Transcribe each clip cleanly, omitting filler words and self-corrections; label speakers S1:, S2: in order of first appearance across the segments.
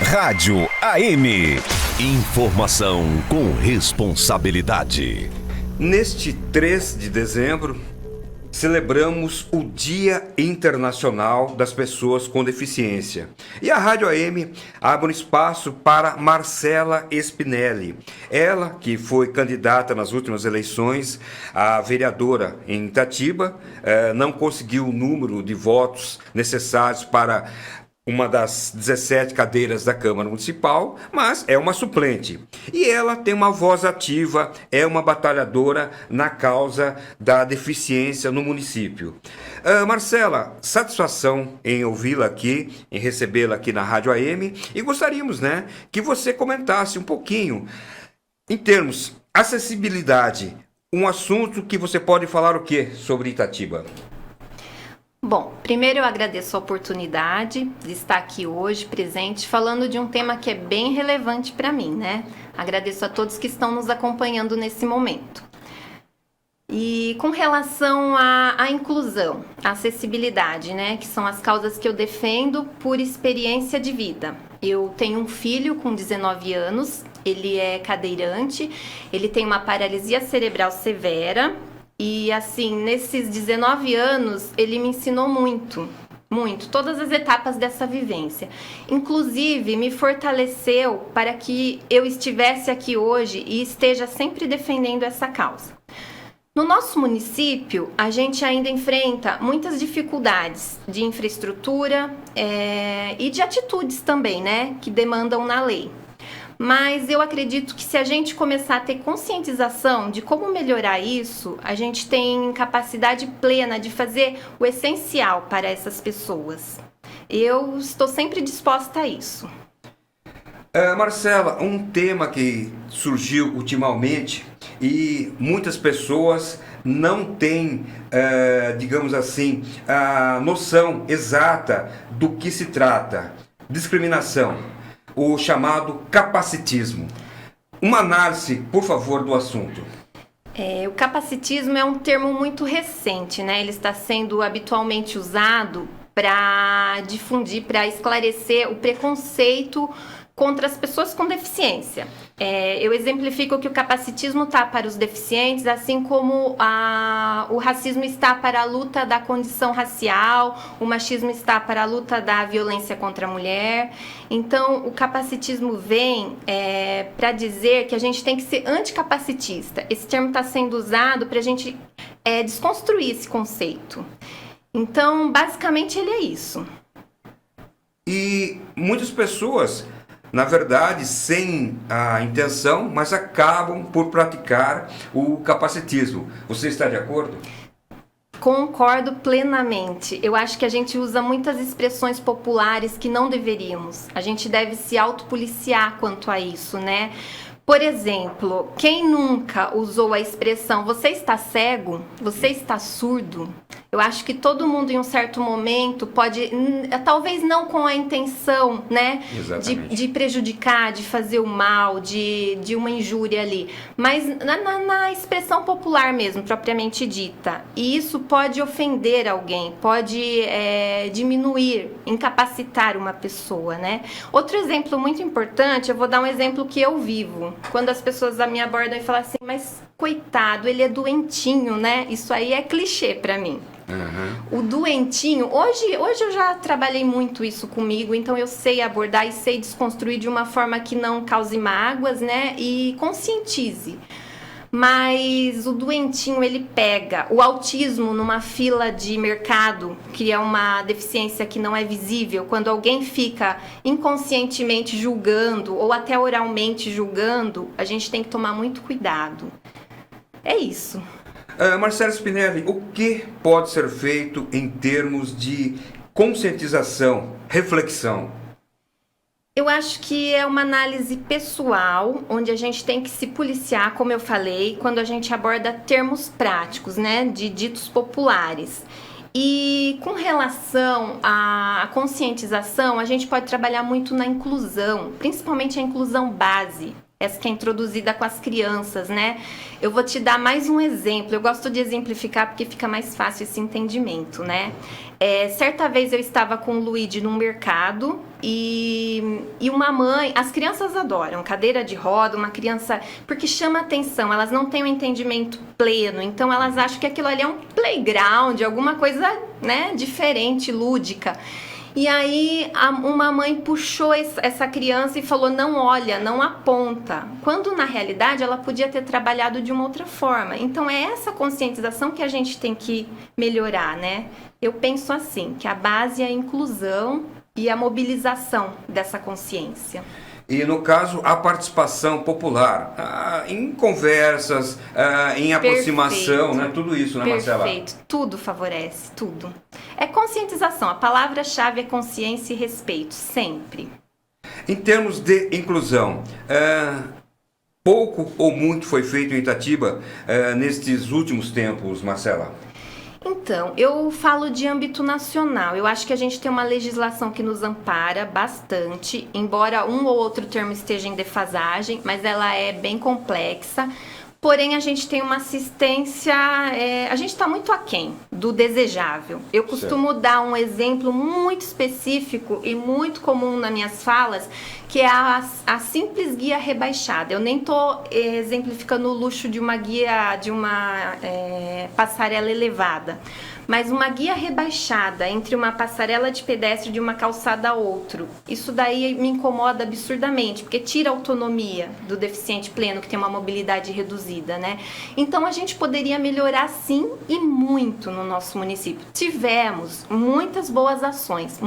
S1: Rádio AM. Informação com responsabilidade.
S2: Neste 3 de dezembro, celebramos o Dia Internacional das Pessoas com Deficiência. E a Rádio AM abre um espaço para Marcela Spinelli. Ela, que foi candidata nas últimas eleições a vereadora em Itatiba, não conseguiu o número de votos necessários para uma das 17 cadeiras da Câmara Municipal, mas é uma suplente. E ela tem uma voz ativa, é uma batalhadora na causa da deficiência no município. Marcela, satisfação em ouvi-la aqui, em recebê-la aqui na Rádio AM, e gostaríamos, que você comentasse um pouquinho, em termos acessibilidade, um assunto que você pode falar o quê sobre Itatiba?
S3: Bom, primeiro eu agradeço a oportunidade de estar aqui hoje presente falando de um tema que é bem relevante para mim, Agradeço a todos que estão nos acompanhando nesse momento. E com relação à inclusão, à acessibilidade, que são as causas que eu defendo por experiência de vida. Eu tenho um filho com 19 anos, ele é cadeirante, ele tem uma paralisia cerebral severa. E assim, nesses 19 anos, ele me ensinou muito, todas as etapas dessa vivência. Inclusive, me fortaleceu para que eu estivesse aqui hoje e esteja sempre defendendo essa causa. No nosso município, a gente ainda enfrenta muitas dificuldades de infraestrutura e de atitudes também, que demandam na lei. Mas eu acredito que se a gente começar a ter conscientização de como melhorar isso, a gente tem capacidade plena de fazer o essencial para essas pessoas. Eu estou sempre disposta a isso.
S2: Marcela, um tema que surgiu ultimamente e muitas pessoas não têm, digamos assim, a noção exata do que se trata. Discriminação. O chamado capacitismo. Uma análise, por favor, do assunto.
S3: O capacitismo é um termo muito recente, Ele está sendo habitualmente usado para difundir, para esclarecer o preconceito contra as pessoas com deficiência. Eu exemplifico que o capacitismo está para os deficientes, assim como o racismo está para a luta da condição racial, o machismo está para a luta da violência contra a mulher. Então, o capacitismo vem para dizer que a gente tem que ser anticapacitista. Esse termo está sendo usado para a gente desconstruir esse conceito. Então, basicamente, ele é isso.
S2: E muitas pessoas, na verdade, sem a intenção, mas acabam por praticar o capacitismo. Você está de acordo?
S3: Concordo plenamente. Eu acho que a gente usa muitas expressões populares que não deveríamos. A gente deve se autopoliciar quanto a isso, Por exemplo, quem nunca usou a expressão "você está cego?", "você está surdo"? Eu acho que todo mundo em um certo momento pode, talvez não com a intenção, de prejudicar, de fazer o mal, de uma injúria ali, mas na expressão popular mesmo, propriamente dita. E isso pode ofender alguém, pode diminuir, incapacitar uma pessoa, Outro exemplo muito importante, eu vou dar um exemplo que eu vivo. Quando as pessoas me abordam e falam assim, mas coitado, ele é doentinho, Isso aí é clichê pra mim. Uhum. O doentinho, hoje eu já trabalhei muito isso comigo, então eu sei abordar e sei desconstruir de uma forma que não cause mágoas, e conscientize. Mas o doentinho, ele pega o autismo numa fila de mercado, que é uma deficiência que não é visível. Quando alguém fica inconscientemente julgando ou até oralmente julgando, a gente tem que tomar muito cuidado. É isso.
S2: Marcela Spinelli, o que pode ser feito em termos de conscientização, reflexão?
S3: Eu acho que é uma análise pessoal, onde a gente tem que se policiar, como eu falei, quando a gente aborda termos práticos, de ditos populares. E com relação à conscientização, a gente pode trabalhar muito na inclusão, principalmente a inclusão base. Essa que é introduzida com as crianças, Eu vou te dar mais um exemplo. Eu gosto de exemplificar porque fica mais fácil esse entendimento, Certa vez eu estava com o Luigi num mercado e e uma mãe, as crianças adoram cadeira de roda, uma criança, porque chama atenção, elas não têm um entendimento pleno, então elas acham que aquilo ali é um playground, alguma coisa, né, diferente, lúdica. E aí uma mãe puxou essa criança e falou, não olha, não aponta. Quando na realidade ela podia ter trabalhado de uma outra forma. Então é essa conscientização que a gente tem que melhorar, né? Eu penso assim, que a base é a inclusão e a mobilização dessa consciência.
S2: E, no caso, a participação popular, em conversas, em aproximação, né? Tudo isso, né, Marcela?
S3: Perfeito. Tudo favorece, tudo. É conscientização. A palavra-chave é consciência e respeito, sempre.
S2: Em termos de inclusão, pouco ou muito foi feito em Itatiba nestes últimos tempos, Marcela?
S3: Então, eu falo de âmbito nacional. Eu acho que a gente tem uma legislação que nos ampara bastante, embora um ou outro termo esteja em defasagem, mas ela é bem complexa. Porém, a gente tem uma assistência, a gente está muito aquém do desejável. Eu costumo dar um exemplo muito específico e muito comum nas minhas falas, que é a simples guia rebaixada. Eu nem estou exemplificando o luxo de uma guia, de uma passarela elevada, mas uma guia rebaixada entre uma passarela de pedestre de uma calçada a outro. Isso daí me incomoda absurdamente, porque tira a autonomia do deficiente pleno, que tem uma mobilidade reduzida, né? Então a gente poderia melhorar sim e muito no nosso município. Tivemos muitas boas ações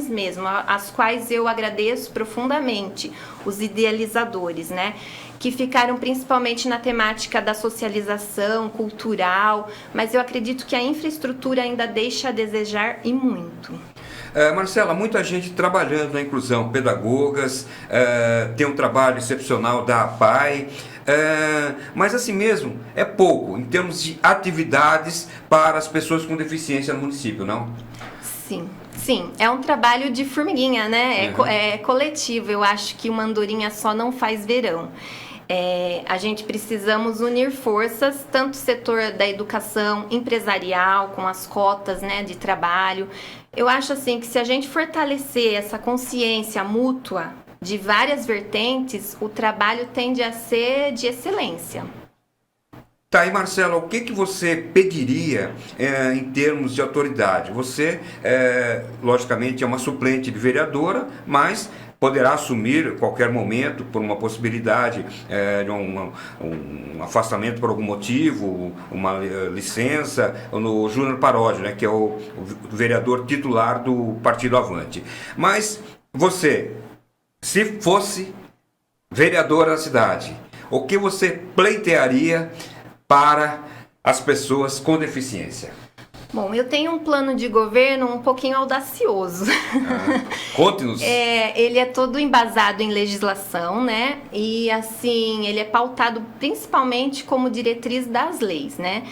S3: mesmo, as quais eu agradeço profundamente os idealizadores, né? Que ficaram principalmente na temática da socialização cultural, mas eu acredito que a infraestrutura ainda deixa a desejar e muito.
S2: Marcela, muita gente trabalhando na inclusão, pedagogas, tem um trabalho excepcional da APAI, mas assim mesmo é pouco em termos de atividades para as pessoas com deficiência no município, não?
S3: Sim, é um trabalho de formiguinha, né? É coletivo. Eu acho que uma andorinha só não faz verão. A gente precisamos unir forças, tanto o setor da educação empresarial, com as cotas, né, de trabalho. Eu acho assim que se a gente fortalecer essa consciência mútua de várias vertentes, o trabalho tende a ser de excelência.
S2: Tá, e Marcela, o que você pediria em termos de autoridade? Você, logicamente, é uma suplente de vereadora, mas poderá assumir a qualquer momento, por uma possibilidade de um afastamento por algum motivo, uma licença, no Júnior Paródio, né, que é o vereador titular do Partido Avante. Mas você, se fosse vereadora da cidade, o que você pleitearia para as pessoas com deficiência?
S3: Bom, eu tenho um plano de governo um pouquinho audacioso.
S2: Conte-nos.
S3: Ele é todo embasado em legislação, né? E assim, ele é pautado principalmente como diretriz das leis, né?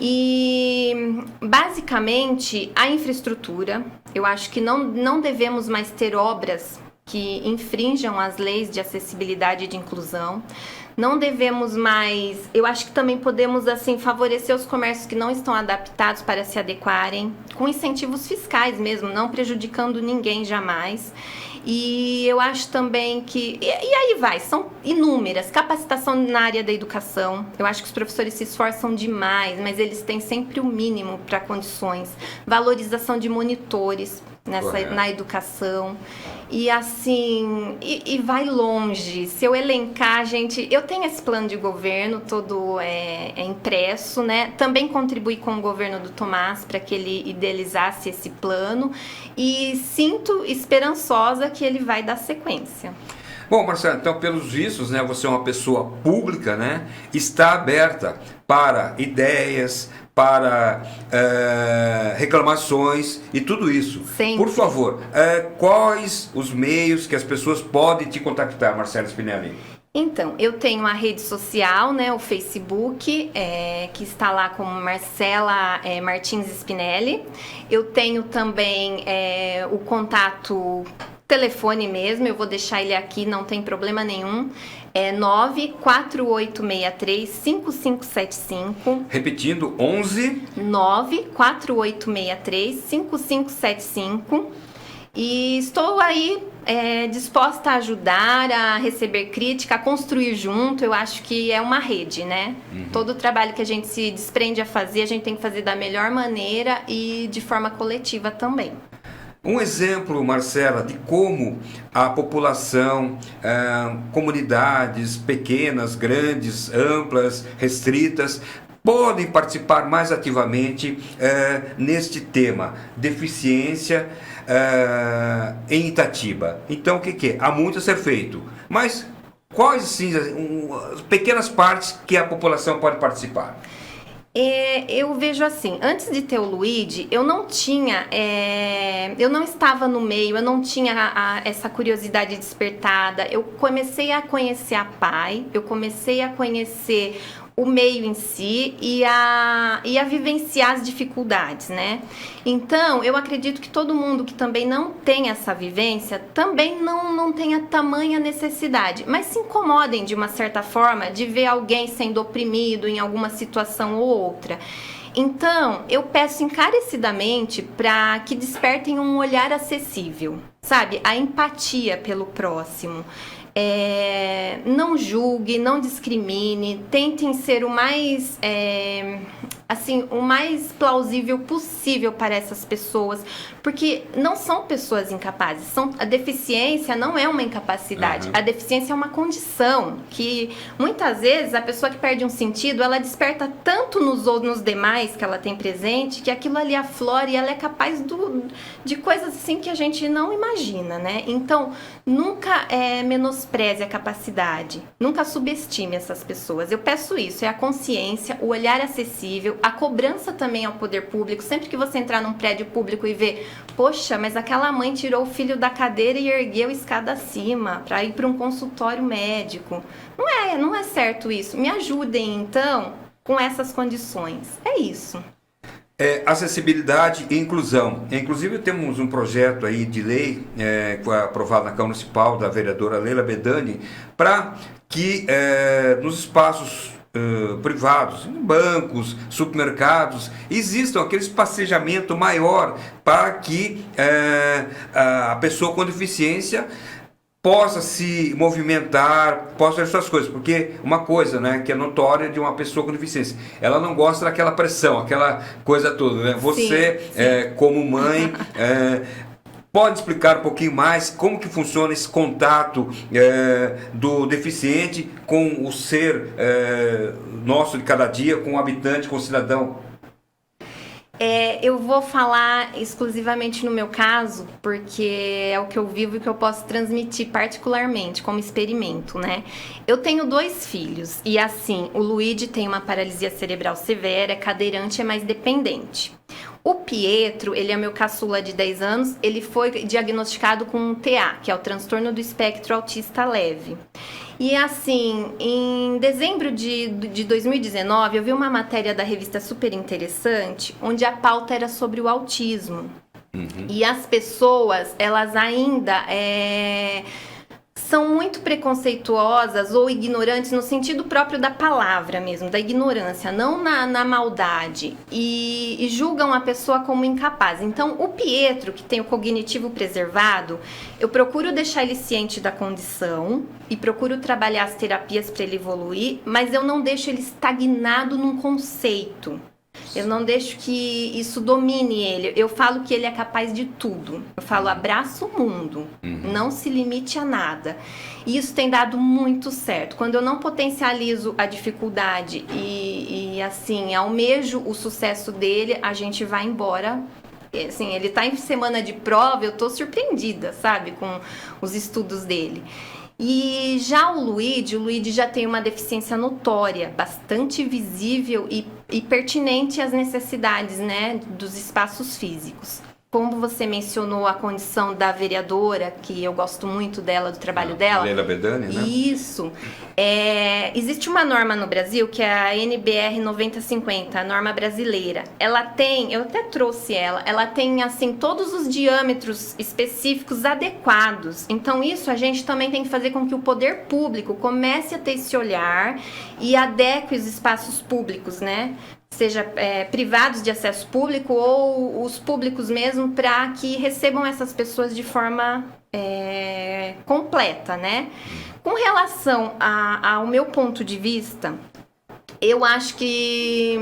S3: E basicamente a infraestrutura, eu acho que não devemos mais ter obras que infringam as leis de acessibilidade e de inclusão. Não devemos mais, eu acho que também podemos assim favorecer os comércios que não estão adaptados para se adequarem, com incentivos fiscais mesmo, não prejudicando ninguém jamais. E eu acho também que, e aí vai, são inúmeras, capacitação na área da educação. Eu acho que os professores se esforçam demais, mas eles têm sempre o mínimo para condições. Valorização de monitores na educação. E assim, e vai longe. Se eu elencar, gente, eu tenho esse plano de governo todo impresso, né? Também contribuí com o governo do Tomás para que ele idealizasse esse plano e sinto esperançosa que ele vai dar sequência.
S2: Bom, Marcelo, então, pelos vistos, né, você é uma pessoa pública, né? Está aberta para ideias, para reclamações e tudo isso.
S3: Sempre.
S2: Por favor, quais os meios que as pessoas podem te contactar, Marcela Spinelli?
S3: Então, eu tenho a rede social, né, o Facebook, que está lá como Marcela Martins Spinelli. Eu tenho também o contato telefone mesmo, eu vou deixar ele aqui, não tem problema nenhum. 94863-5575.
S2: Repetindo, 11...
S3: 94863-5575. E estou aí disposta a ajudar, a receber crítica, a construir junto. Eu acho que é uma rede, né? Todo o trabalho que a gente se desprende a fazer, a gente tem que fazer da melhor maneira e de forma coletiva também.
S2: Um exemplo, Marcela, de como a população, comunidades pequenas, grandes, amplas, restritas, podem participar mais ativamente neste tema, deficiência em Itatiba. Então, o que é? Há muito a ser feito, mas quais, sim, as pequenas partes que a população pode participar?
S3: Eu vejo assim, antes de ter o Luigi, eu não estava no meio, eu não tinha essa curiosidade despertada. Eu comecei a conhecer a PAI, eu comecei a conhecer o meio em si e a vivenciar as dificuldades, né? Então, eu acredito que todo mundo que também não tem essa vivência também não tenha tamanha necessidade, mas se incomodem de uma certa forma de ver alguém sendo oprimido em alguma situação ou outra. Então, eu peço encarecidamente para que despertem um olhar acessível, sabe? A empatia pelo próximo. Não julgue, não discrimine, tentem ser o mais plausível possível para essas pessoas, porque não são pessoas incapazes, a deficiência não é uma incapacidade, a deficiência é uma condição que muitas vezes a pessoa que perde um sentido, ela desperta tanto nos demais que ela tem presente, que aquilo ali aflora e ela é capaz de coisas assim que a gente não imagina, né? Então, nunca menospreze a capacidade, nunca subestime essas pessoas. Eu peço isso, é a consciência, o olhar acessível, a cobrança também ao poder público. Sempre que você entrar num prédio público e ver, poxa, mas aquela mãe tirou o filho da cadeira e ergueu a escada acima para ir para um consultório médico. Não é certo isso. Me ajudem, então, com essas condições. É isso.
S2: Acessibilidade e inclusão. Inclusive temos um projeto aí de lei que foi aprovado na Câmara Municipal da vereadora Leila Bedani para que nos espaços privados, em bancos, supermercados, existam aquele espacejamento maior para que a pessoa com deficiência possa se movimentar, possa fazer essas coisas, porque uma coisa, né, que é notória de uma pessoa com deficiência, ela não gosta daquela pressão, aquela coisa toda, né? Você, sim. Como mãe, pode explicar um pouquinho mais como que funciona esse contato do deficiente com o ser nosso de cada dia, com o habitante, com o cidadão?
S3: Eu vou falar exclusivamente no meu caso, porque é o que eu vivo e que eu posso transmitir particularmente como experimento, né? Eu tenho 2 filhos e assim, o Luigi tem uma paralisia cerebral severa, é cadeirante, é mais dependente. O Pietro, ele é meu caçula de 10 anos, ele foi diagnosticado com um TA, que é o transtorno do espectro autista leve. E assim, em dezembro de 2019, eu vi uma matéria da revista super interessante, onde a pauta era sobre o autismo. E as pessoas, elas ainda são muito preconceituosas ou ignorantes no sentido próprio da palavra mesmo, da ignorância, não na maldade, e julgam a pessoa como incapaz. Então, o Pietro, que tem o cognitivo preservado, eu procuro deixar ele ciente da condição e procuro trabalhar as terapias para ele evoluir, mas eu não deixo ele estagnado num conceito. Eu não deixo que isso domine ele. Eu falo que ele é capaz de tudo. Eu falo, abraça o mundo. Não se limite a nada. E isso tem dado muito certo. Quando eu não potencializo a dificuldade e assim, almejo o sucesso dele, a gente vai embora. Assim, ele tá em semana de prova, eu tô surpreendida, sabe? Com os estudos dele. E já o Luigi já tem uma deficiência notória, bastante visível e pertinente às necessidades, né, dos espaços físicos. Como você mencionou a condição da vereadora, que eu gosto muito dela, do trabalho dela.
S2: Leila Bedani, né?
S3: Isso. Existe uma norma no Brasil, que é a NBR 9050, a norma brasileira. Ela tem, eu até trouxe ela tem, assim, todos os diâmetros específicos adequados. Então, isso a gente também tem que fazer com que o poder público comece a ter esse olhar e adeque os espaços públicos, né? seja privados de acesso público ou os públicos mesmo, para que recebam essas pessoas de forma completa, né? Com relação ao meu ponto de vista, eu acho que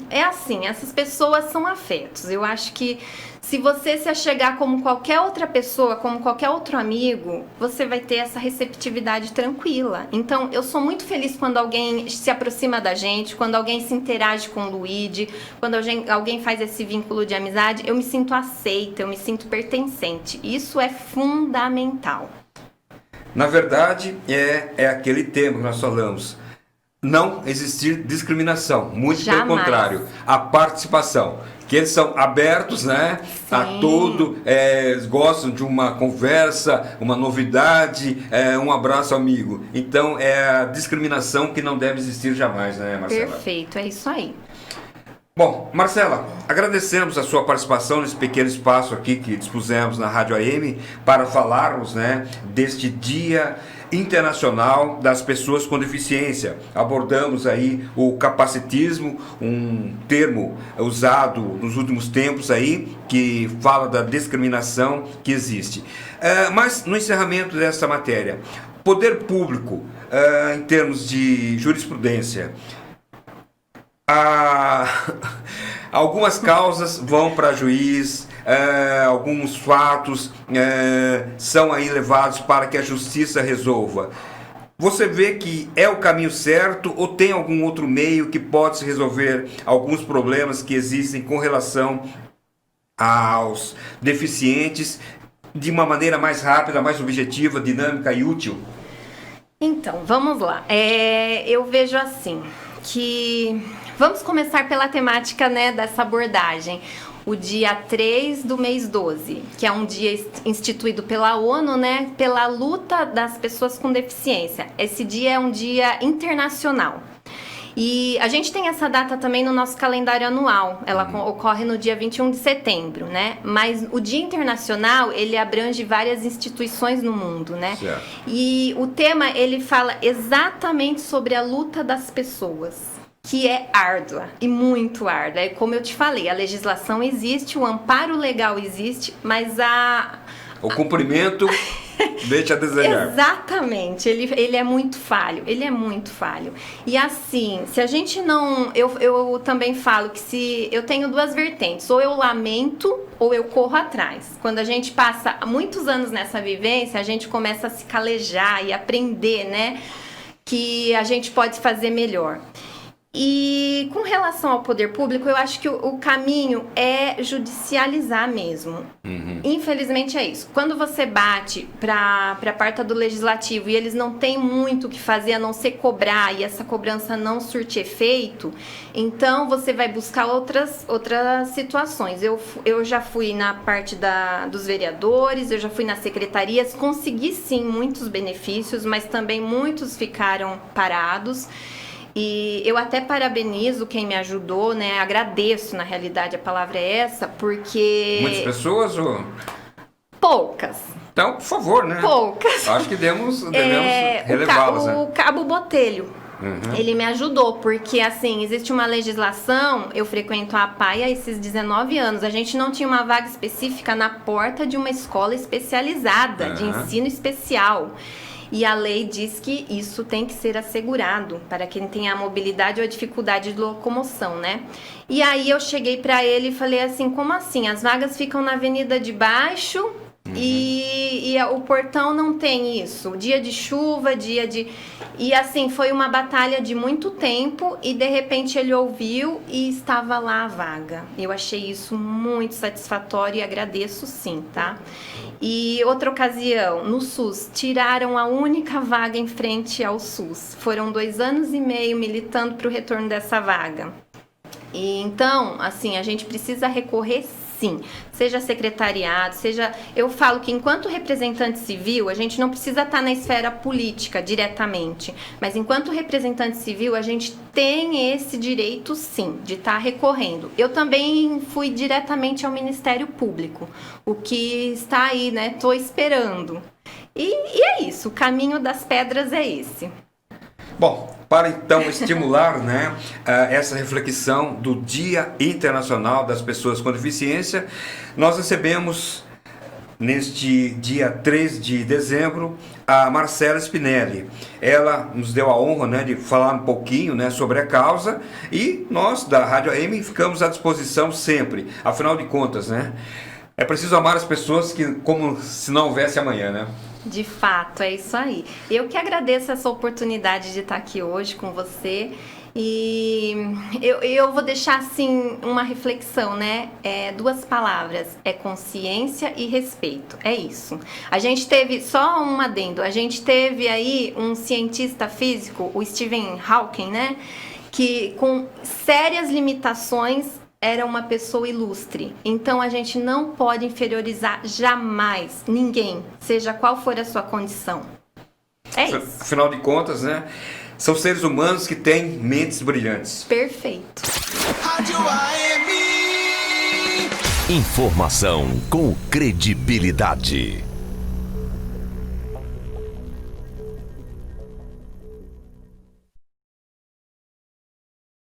S3: é assim, essas pessoas são afetos. Eu acho que se você se achegar como qualquer outra pessoa, como qualquer outro amigo, você vai ter essa receptividade tranquila. Então, eu sou muito feliz quando alguém se aproxima da gente, quando alguém se interage com o Luigi, quando alguém faz esse vínculo de amizade, eu me sinto aceita, eu me sinto pertencente. Isso é fundamental.
S2: Na verdade, é aquele tema que nós falamos. Não existir discriminação, muito
S3: Jamais.
S2: pelo contrário, a participação, que eles são abertos, né, a tudo, gostam de uma conversa, uma novidade, um abraço amigo. Então é a discriminação que não deve existir jamais, né, Marcela?
S3: Perfeito, é isso aí.
S2: Bom, Marcela, agradecemos a sua participação nesse pequeno espaço aqui que dispusemos na Rádio AM para falarmos, né, deste Dia Internacional das Pessoas com Deficiência. Abordamos aí o capacitismo, um termo usado nos últimos tempos aí, que fala da discriminação que existe. Mas no encerramento dessa matéria, poder público, em termos de jurisprudência, algumas causas vão para juiz, alguns fatos são aí levados para que a justiça resolva. Você vê que é o caminho certo ou tem algum outro meio que pode se resolver alguns problemas que existem com relação aos deficientes de uma maneira mais rápida, mais objetiva, dinâmica e útil?
S3: Então, vamos lá. Eu vejo assim, que vamos começar pela temática, né, dessa abordagem. O dia 3 do mês 12, que é um dia instituído pela ONU, né, pela luta das pessoas com deficiência. Esse dia é um dia internacional. E a gente tem essa data também no nosso calendário anual. Ela ocorre no dia 21 de setembro, né? Mas o Dia Internacional, ele abrange várias instituições no mundo, né?
S2: Certo.
S3: E o tema, ele fala exatamente sobre a luta das pessoas, que é árdua e muito árdua. E como eu te falei, a legislação existe, o amparo legal existe, mas
S2: o cumprimento deixa a desejar.
S3: Exatamente, ele é muito falho, E assim, se a gente não... Eu também falo que se eu tenho duas vertentes, ou eu lamento ou eu corro atrás. Quando a gente passa muitos anos nessa vivência, a gente começa a se calejar e aprender, né, que a gente pode fazer melhor. E com relação ao poder público, eu acho que o caminho é judicializar mesmo. Infelizmente é isso. Quando você bate para a parte do legislativo e eles não têm muito o que fazer a não ser cobrar e essa cobrança não surte efeito, então você vai buscar outras situações. Eu já fui na parte dos vereadores, eu já fui nas secretarias, consegui sim muitos benefícios, mas também muitos ficaram parados. E eu até parabenizo quem me ajudou, né? Agradeço, na realidade, a palavra é essa, porque...
S2: Muitas pessoas ou...
S3: Poucas.
S2: Então, por favor, né?
S3: Poucas.
S2: Acho que devemos relevá-las, né?
S3: O Cabo Botelho, ele me ajudou, porque, assim, existe uma legislação, eu frequento a APAE há esses 19 anos, a gente não tinha uma vaga específica na porta de uma escola especializada, de ensino especial. E a lei diz que isso tem que ser assegurado para quem tem a mobilidade ou a dificuldade de locomoção, né? E aí eu cheguei para ele e falei assim, como assim? As vagas ficam na avenida de baixo e o portão não tem isso. Dia de chuva, dia de... E assim, foi uma batalha de muito tempo e de repente ele ouviu e estava lá a vaga. Eu achei isso muito satisfatório e agradeço sim, tá? E outra ocasião, no SUS, tiraram a única vaga em frente ao SUS. Foram 2 anos e meio militando para o retorno dessa vaga. E então, assim, a gente precisa recorrer sim, seja secretariado, seja... Eu falo que enquanto representante civil, a gente não precisa estar na esfera política diretamente, mas enquanto representante civil, a gente tem esse direito sim, de estar recorrendo. Eu também fui diretamente ao Ministério Público, o que está aí, né? Tô esperando. E é isso, o caminho das pedras é esse.
S2: Bom, para então estimular, né, essa reflexão do Dia Internacional das Pessoas com Deficiência, nós recebemos neste dia 3 de dezembro a Marcela Spinelli. Ela nos deu a honra, né, de falar um pouquinho, né, sobre a causa, e nós da Rádio AM ficamos à disposição sempre. Afinal de contas, né, é preciso amar as pessoas como se não houvesse amanhã, né?
S3: De fato, é isso aí. Eu que agradeço essa oportunidade de estar aqui hoje com você. E eu vou deixar assim uma reflexão, né? Duas palavras: é consciência e respeito. É isso. A gente teve, só um adendo, a gente teve aí um cientista físico, o Stephen Hawking, né? Que com sérias limitações era uma pessoa ilustre. Então a gente não pode inferiorizar jamais ninguém, seja qual for a sua condição. É isso.
S2: Afinal de contas, né? São seres humanos que têm mentes brilhantes.
S3: Perfeito.
S1: Rádio AM. Informação com credibilidade.